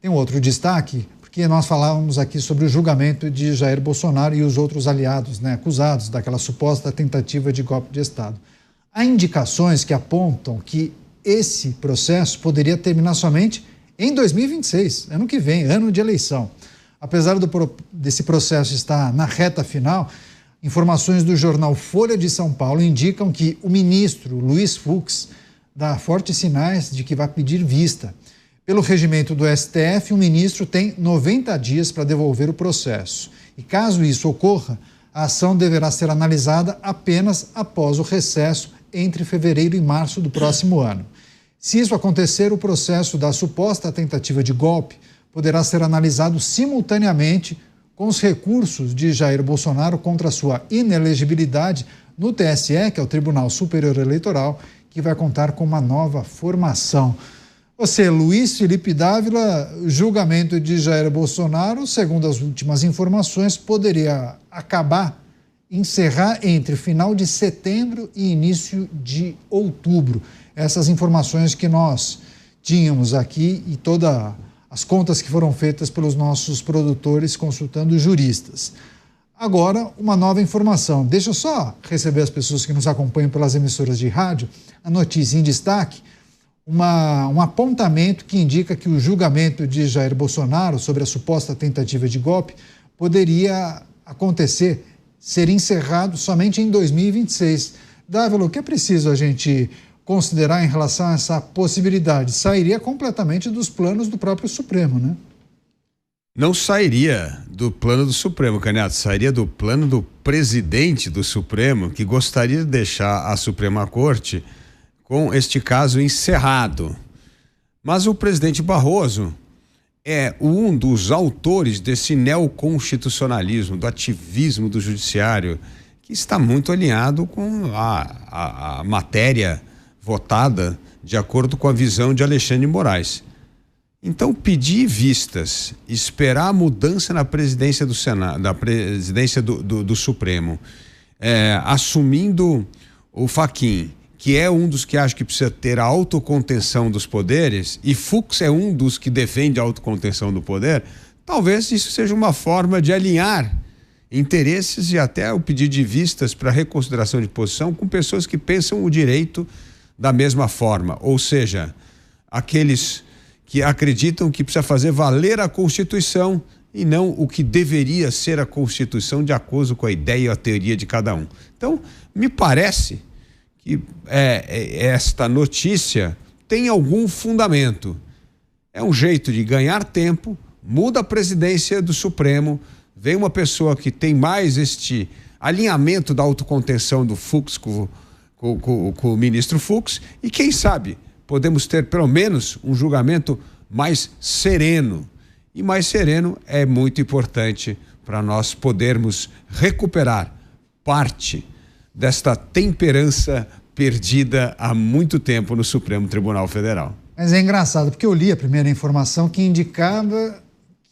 Tem um outro destaque, porque nós falávamos aqui sobre o julgamento de Jair Bolsonaro e os outros aliados, né, acusados daquela suposta tentativa de golpe de Estado. Há indicações que apontam que esse processo poderia terminar somente em 2026, ano que vem, ano de eleição. Apesar desse processo estar na reta final, informações do jornal Folha de São Paulo indicam que o ministro Luiz Fux dá fortes sinais de que vai pedir vista. Pelo regimento do STF, o ministro tem 90 dias para devolver o processo. E caso isso ocorra, a ação deverá ser analisada apenas após o recesso entre fevereiro e março do próximo ano. Se isso acontecer, o processo da suposta tentativa de golpe poderá ser analisado simultaneamente com os recursos de Jair Bolsonaro contra sua inelegibilidade no TSE, que é o Tribunal Superior Eleitoral, que vai contar com uma nova formação. Você, Luiz Felipe Dávila, julgamento de Jair Bolsonaro, segundo as últimas informações, poderia encerrar entre final de setembro e início de outubro. Essas informações que nós tínhamos aqui e todas as contas que foram feitas pelos nossos produtores consultando juristas. Agora, uma nova informação. Deixa eu só receber as pessoas que nos acompanham pelas emissoras de rádio. A notícia em destaque, um apontamento que indica que o julgamento de Jair Bolsonaro sobre a suposta tentativa de golpe poderia acontecer, ser encerrado somente em 2026. Dávila, o que é preciso a gente considerar em relação a essa possibilidade? Sairia completamente dos planos do próprio Supremo, né? Não sairia do plano do Supremo, Canhato, sairia do plano do presidente do Supremo, que gostaria de deixar a Suprema Corte com este caso encerrado. Mas o presidente Barroso é um dos autores desse neoconstitucionalismo, do ativismo do judiciário, que está muito alinhado com a matéria votada de acordo com a visão de Alexandre de Moraes. Então, pedir vistas, esperar a mudança na presidência do Senado, na presidência do Supremo, assumindo o Fachin, que é um dos que acha que precisa ter a autocontenção dos poderes, e Fux é um dos que defende a autocontenção do poder, talvez isso seja uma forma de alinhar interesses e até o pedido de vistas para reconsideração de posição com pessoas que pensam o direito da mesma forma, ou seja, aqueles que acreditam que precisa fazer valer a Constituição e não o que deveria ser a Constituição de acordo com a ideia e a teoria de cada um. Então, me parece que esta notícia tem algum fundamento. É um jeito de ganhar tempo, muda a presidência do Supremo, vem uma pessoa que tem mais este alinhamento da autocontenção do Fux com o ministro Fux, e quem sabe podemos ter pelo menos um julgamento mais sereno. E mais sereno é muito importante para nós podermos recuperar parte desta temperança perdida há muito tempo no Supremo Tribunal Federal. Mas é engraçado, porque eu li a primeira informação que indicava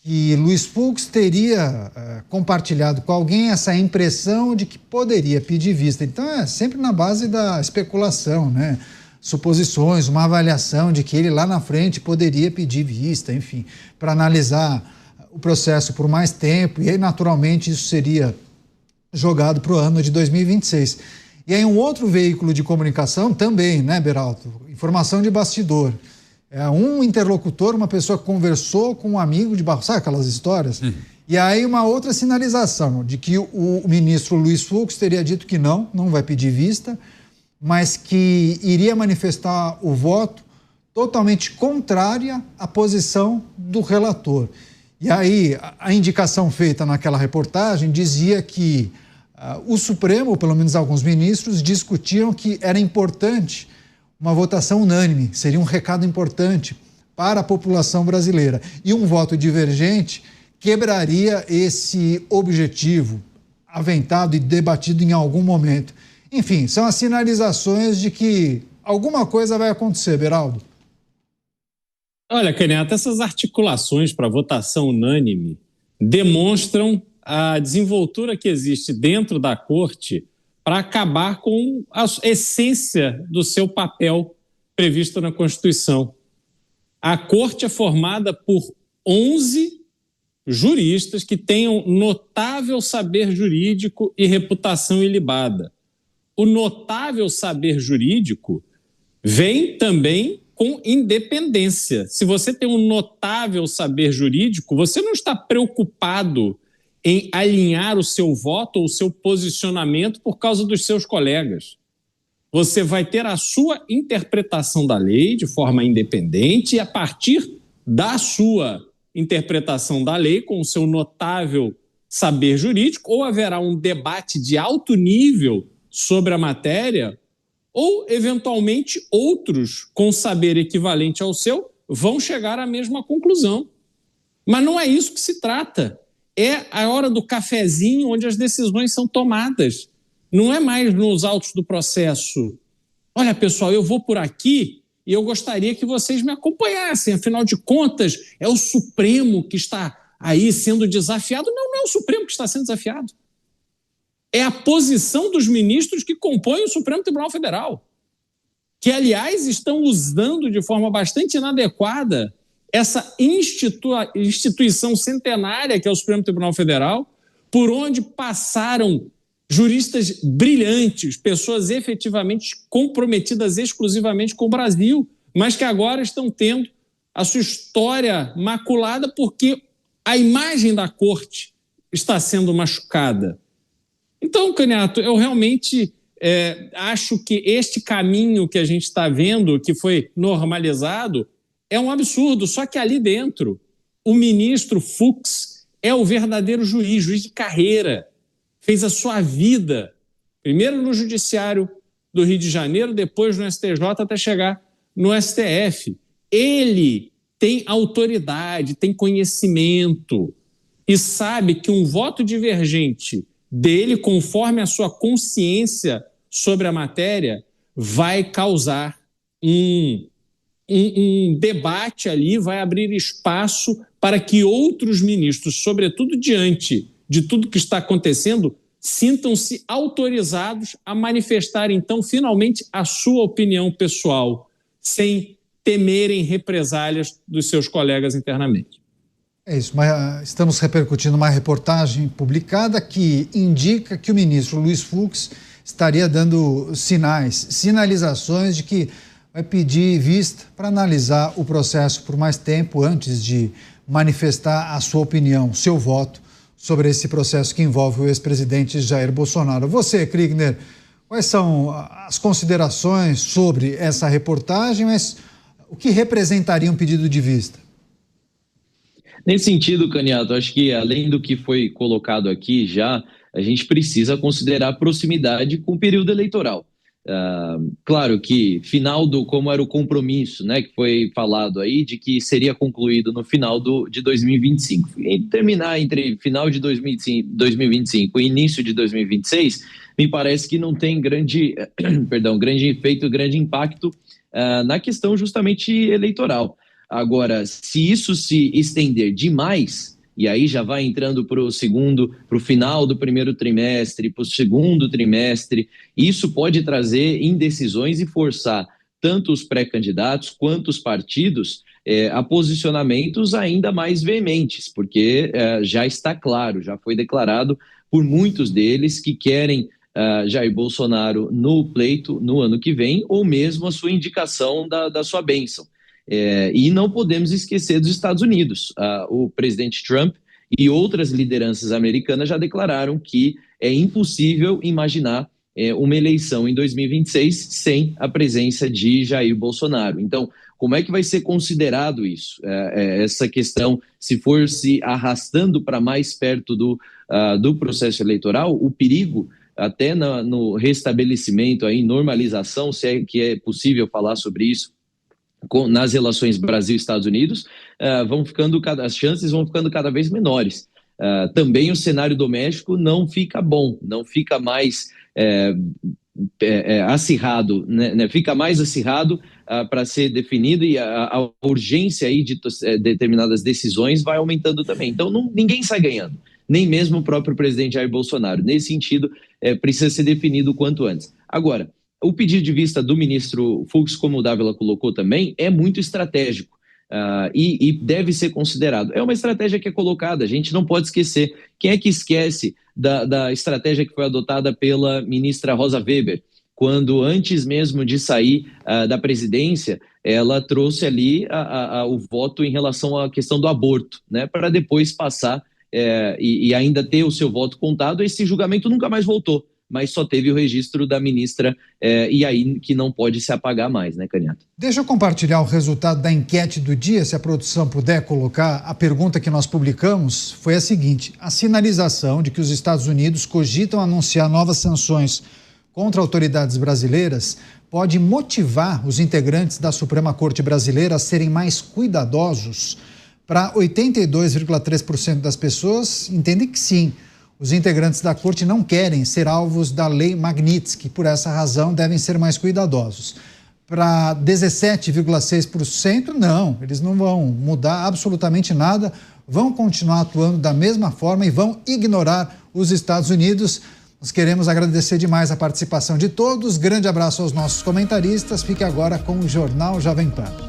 que Luiz Fux teria compartilhado com alguém essa impressão de que poderia pedir vista. Então é sempre na base da especulação, né? Suposições, uma avaliação de que ele lá na frente poderia pedir vista, enfim, para analisar o processo por mais tempo, e aí naturalmente isso seria jogado para o ano de 2026. E aí um outro veículo de comunicação também, né, Beraldo? Informação de bastidor. Um interlocutor, uma pessoa que conversou com um amigo de Barroso, sabe aquelas histórias? E aí uma outra sinalização de que o ministro Luiz Fux teria dito que não vai pedir vista, mas que iria manifestar o voto totalmente contrária à posição do relator. E aí a indicação feita naquela reportagem dizia que o Supremo, ou pelo menos alguns ministros, discutiam que era importante uma votação unânime, seria um recado importante para a população brasileira. E um voto divergente quebraria esse objetivo aventado e debatido em algum momento. Enfim, são as sinalizações de que alguma coisa vai acontecer, Beraldo. Olha, Canhata, essas articulações para votação unânime demonstram a desenvoltura que existe dentro da Corte para acabar com a essência do seu papel previsto na Constituição. A Corte é formada por 11 juristas que tenham notável saber jurídico e reputação ilibada. O notável saber jurídico vem também com independência. Se você tem um notável saber jurídico, você não está preocupado em alinhar o seu voto ou o seu posicionamento por causa dos seus colegas. Você vai ter a sua interpretação da lei de forma independente e, a partir da sua interpretação da lei, com o seu notável saber jurídico, ou haverá um debate de alto nível sobre a matéria, ou, eventualmente, outros com saber equivalente ao seu vão chegar à mesma conclusão. Mas não é isso que se trata. É a hora do cafezinho onde as decisões são tomadas. Não é mais nos autos do processo. Olha, pessoal, eu vou por aqui e eu gostaria que vocês me acompanhassem. Afinal de contas, é o Supremo que está aí sendo desafiado. Não, não é o Supremo que está sendo desafiado. É a posição dos ministros que compõem o Supremo Tribunal Federal, que, aliás, estão usando de forma bastante inadequada essa instituição centenária que é o Supremo Tribunal Federal, por onde passaram juristas brilhantes, pessoas efetivamente comprometidas exclusivamente com o Brasil, mas que agora estão tendo a sua história maculada porque a imagem da corte está sendo machucada. Então, Caniato, eu realmente acho que este caminho que a gente está vendo, que foi normalizado, é um absurdo. Só que ali dentro, o ministro Fux é o verdadeiro juiz de carreira. Fez a sua vida, primeiro no Judiciário do Rio de Janeiro, depois no STJ, até chegar no STF. Ele tem autoridade, tem conhecimento e sabe que um voto divergente dele, conforme a sua consciência sobre a matéria, vai causar um debate ali, vai abrir espaço para que outros ministros, sobretudo diante de tudo que está acontecendo, sintam-se autorizados a manifestar, então, finalmente, a sua opinião pessoal, sem temerem represálias dos seus colegas internamente. É isso, mas estamos repercutindo uma reportagem publicada que indica que o ministro Luiz Fux estaria dando sinalizações de que vai pedir vista para analisar o processo por mais tempo antes de manifestar a sua opinião, seu voto sobre esse processo que envolve o ex-presidente Jair Bolsonaro. Você, Kriegner, quais são as considerações sobre essa reportagem, mas o que representaria um pedido de vista? Nesse sentido, Caniato, acho que além do que foi colocado aqui já, a gente precisa considerar a proximidade com o período eleitoral. Claro que como era o compromisso, né, que foi falado aí, de que seria concluído no final de 2025. E terminar entre final de 2025 e início de 2026, me parece que não tem grande efeito, grande impacto na questão justamente eleitoral. Agora, se isso se estender demais, e aí já vai entrando para o final do primeiro trimestre, para o segundo trimestre, isso pode trazer indecisões e forçar tanto os pré-candidatos quanto os partidos a posicionamentos ainda mais veementes, porque já está claro, já foi declarado por muitos deles que querem Jair Bolsonaro no pleito no ano que vem, ou mesmo a sua indicação da sua bênção. E não podemos esquecer dos Estados Unidos. O presidente Trump e outras lideranças americanas já declararam que é impossível imaginar uma eleição em 2026 sem a presença de Jair Bolsonaro. Então, como é que vai ser considerado isso? Essa questão, se for se arrastando para mais perto do processo eleitoral, o perigo até no restabelecimento, aí, normalização, se é que é possível falar sobre isso, nas relações Brasil-Estados Unidos, as chances vão ficando cada vez menores. Também o cenário doméstico não fica bom, não fica mais acirrado, né? Fica mais acirrado para ser definido, e a urgência aí de determinadas decisões vai aumentando também. Então ninguém sai ganhando, nem mesmo o próprio presidente Jair Bolsonaro. Nesse sentido, precisa ser definido o quanto antes. Agora, o pedido de vista do ministro Fux, como o Dávila colocou também, é muito estratégico. e deve ser considerado. É uma estratégia que é colocada, a gente não pode esquecer. Quem é que esquece da estratégia que foi adotada pela ministra Rosa Weber, quando antes mesmo de sair da presidência, ela trouxe ali o voto em relação à questão do aborto, né, para depois passar e ainda ter o seu voto contado. Esse julgamento nunca mais voltou, mas só teve o registro da ministra e aí que não pode se apagar mais, né, Canhato? Deixa eu compartilhar o resultado da enquete do dia, se a produção puder colocar. A pergunta que nós publicamos foi a seguinte: a sinalização de que os Estados Unidos cogitam anunciar novas sanções contra autoridades brasileiras pode motivar os integrantes da Suprema Corte Brasileira a serem mais cuidadosos? Para 82,3% das pessoas entendem que sim. Os integrantes da Corte não querem ser alvos da Lei Magnitsky, por essa razão devem ser mais cuidadosos. Para 17,6%, não, eles não vão mudar absolutamente nada, vão continuar atuando da mesma forma e vão ignorar os Estados Unidos. Nós queremos agradecer demais a participação de todos. Grande abraço aos nossos comentaristas. Fique agora com o Jornal Jovem Pan.